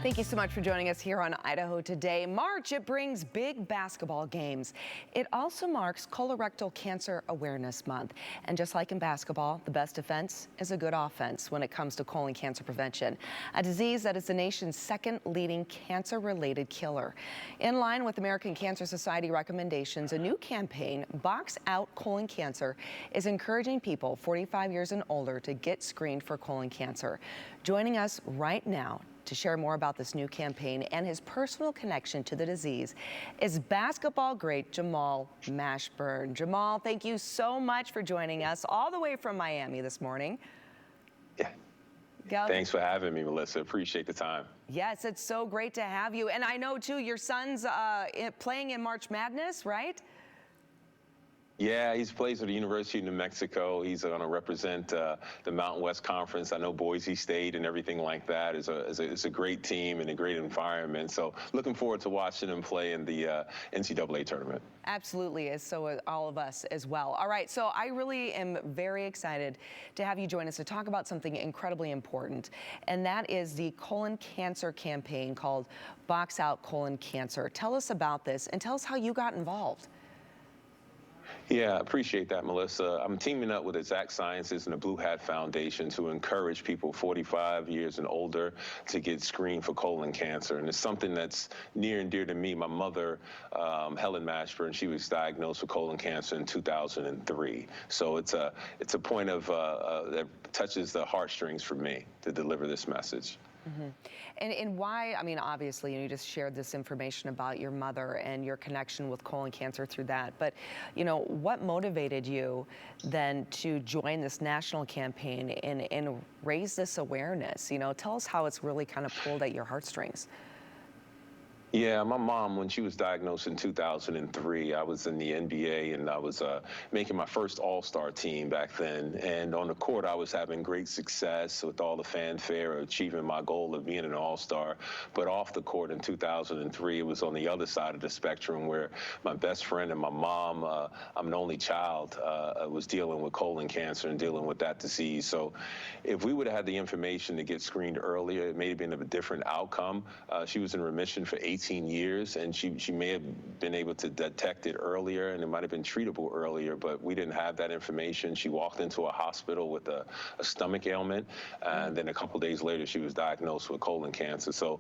Thank you so much for joining us here on Idaho Today. March, it brings big basketball games. It also marks Colorectal Cancer Awareness Month. And just like in basketball, the best defense is a good offense when it comes to colon cancer prevention, a disease that is the nation's second leading cancer-related killer. In line with American Cancer Society recommendations, a new campaign, Box Out Colon Cancer, is encouraging people 45 years and older to get screened for colon cancer. Joining us right now to share more about this new campaign and his personal connection to the disease is basketball great Jamal Mashburn. Jamal, thank you so much for joining us all the way from Miami this morning. Yeah. Thanks for having me, Melissa. Appreciate the time. Yes, it's so great to have you. And I know, too, your son's playing in March Madness, right? Yeah, he plays at the University of New Mexico. He's going to represent the Mountain West Conference. I know Boise State and everything like that is a great team and a great environment. So looking forward to watching him play in the NCAA tournament. Absolutely, so all of us as well. All right, so I really am very excited to have you join us to talk about something incredibly important, and that is the colon cancer campaign called Box Out Colon Cancer. Tell us about this and tell us how you got involved. Yeah, I appreciate that, Melissa. I'm teaming up with Exact Sciences and the Blue Hat Foundation to encourage people 45 years and older to get screened for colon cancer. And it's something that's near and dear to me. My mother, Helen Mashburn, she was diagnosed with colon cancer in 2003. So it's a point of that touches the heartstrings for me to deliver this message. Mm-hmm. And why, I mean, obviously, you just shared this information about your mother and your connection with colon cancer through that. But, you know, what motivated you then to join this national campaign and raise this awareness? You know, tell us how it's really kind of pulled at your heartstrings. Yeah, my mom, when she was diagnosed in 2003, I was in the NBA and I was making my first all-star team back then. And on the court, I was having great success with all the fanfare, achieving my goal of being an all-star. But off the court in 2003, it was on the other side of the spectrum where my best friend and my mom, I'm an only child, was dealing with colon cancer and dealing with that disease. So if we would have had the information to get screened earlier, it may have been a different outcome. She was in remission for 18 years, and she may have been able to detect it earlier, and it might have been treatable earlier, but we didn't have that information. She walked into a hospital with a stomach ailment, and then a couple days later, she was diagnosed with colon cancer. So,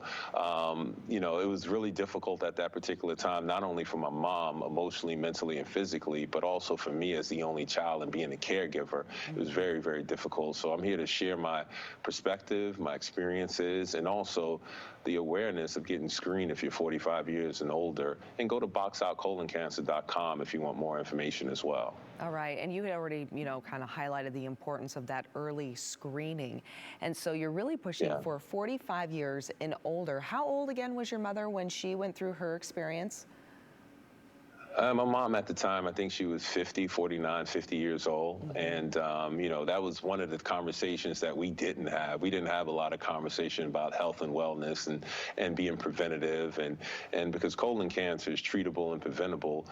you know, it was really difficult at that particular time, not only for my mom, emotionally, mentally, and physically, but also for me as the only child and being a caregiver. It was very, very difficult. So I'm here to share my perspective, my experiences, and also the awareness of getting screened if you're 45 years and older, and go to boxoutcoloncancer.com if you want more information as well. All right, and you had already, you know, kind of highlighted the importance of that early screening, and so you're really pushing for 45 years and older. How old again was your mother when she went through her experience? My mom at the time, I think she was 49, 50 years old. And, you know, that was one of the conversations that we didn't have. We didn't have a lot of conversation about health and wellness and being preventative. And because colon cancer is treatable and preventable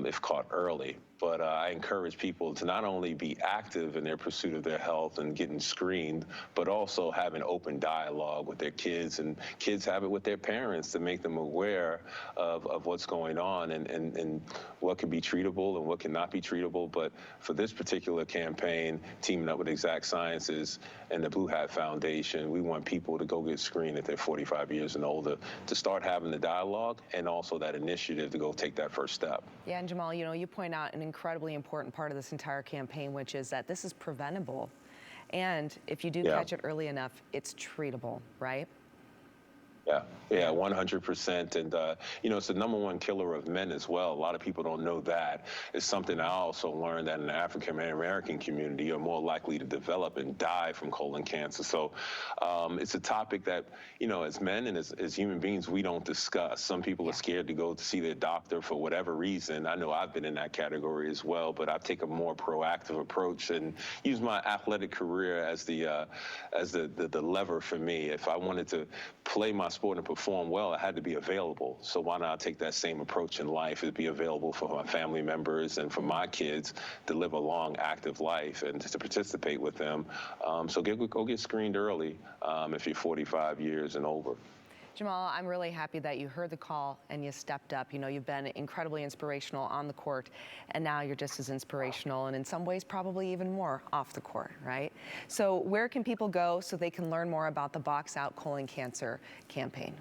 if caught early. But I encourage people to not only be active in their pursuit of their health and getting screened, but also have an open dialogue with their kids, and kids have it with their parents to make them aware of what's going on and what can be treatable and what cannot be treatable. But for this particular campaign, teaming up with Exact Sciences and the Blue Hat Foundation, we want people to go get screened if they're 45 years and older, to start having the dialogue and also that initiative to go take that first step. Yeah, and Jamal, you know, you point out an incredibly important part of this entire campaign, which is that this is preventable. And if you do catch it early enough, it's treatable, right? Yeah, 100%. And, you know, it's the #1 killer of men as well. A lot of people don't know that. It's something I also learned that in the African-American community are more likely to develop and die from colon cancer. So it's a topic that, you know, as men and as human beings, we don't discuss. Some people are scared to go to see their doctor for whatever reason. I know I've been in that category as well, but I take a more proactive approach and use my athletic career as the lever for me. If I wanted to play my sport and perform well, I had to be available. So why not take that same approach in life and be available for my family members and for my kids to live a long, active life and to participate with them. So go get screened early if you're 45 years and over. Jamal, I'm really happy that you heard the call and you stepped up. You know, you've been incredibly inspirational on the court, and now you're just as inspirational, and in some ways probably even more off the court, right? So where can people go so they can learn more about the Box Out Colon Cancer campaign?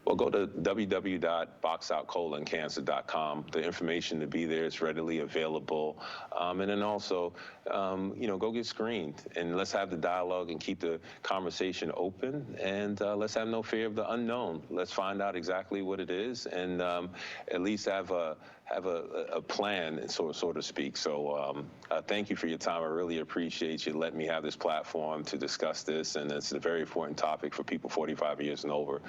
Well, go to www.boxoutcoloncancer.com. The information to be there is readily available. And then also, go get screened. And let's have the dialogue and keep the conversation open. And let's have no fear of the unknown. Let's find out exactly what it is and at least have a plan, so to speak. So thank you for your time. I really appreciate you letting me have this platform to discuss this. And it's a very important topic for people 45 years and over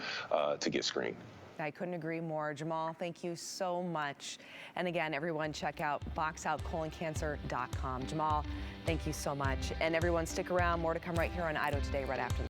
to get screened. I couldn't agree more. Jamal, thank you so much. And again, everyone check out boxoutcoloncancer.com. Jamal, thank you so much. And everyone stick around. More to come right here on Idaho Today right after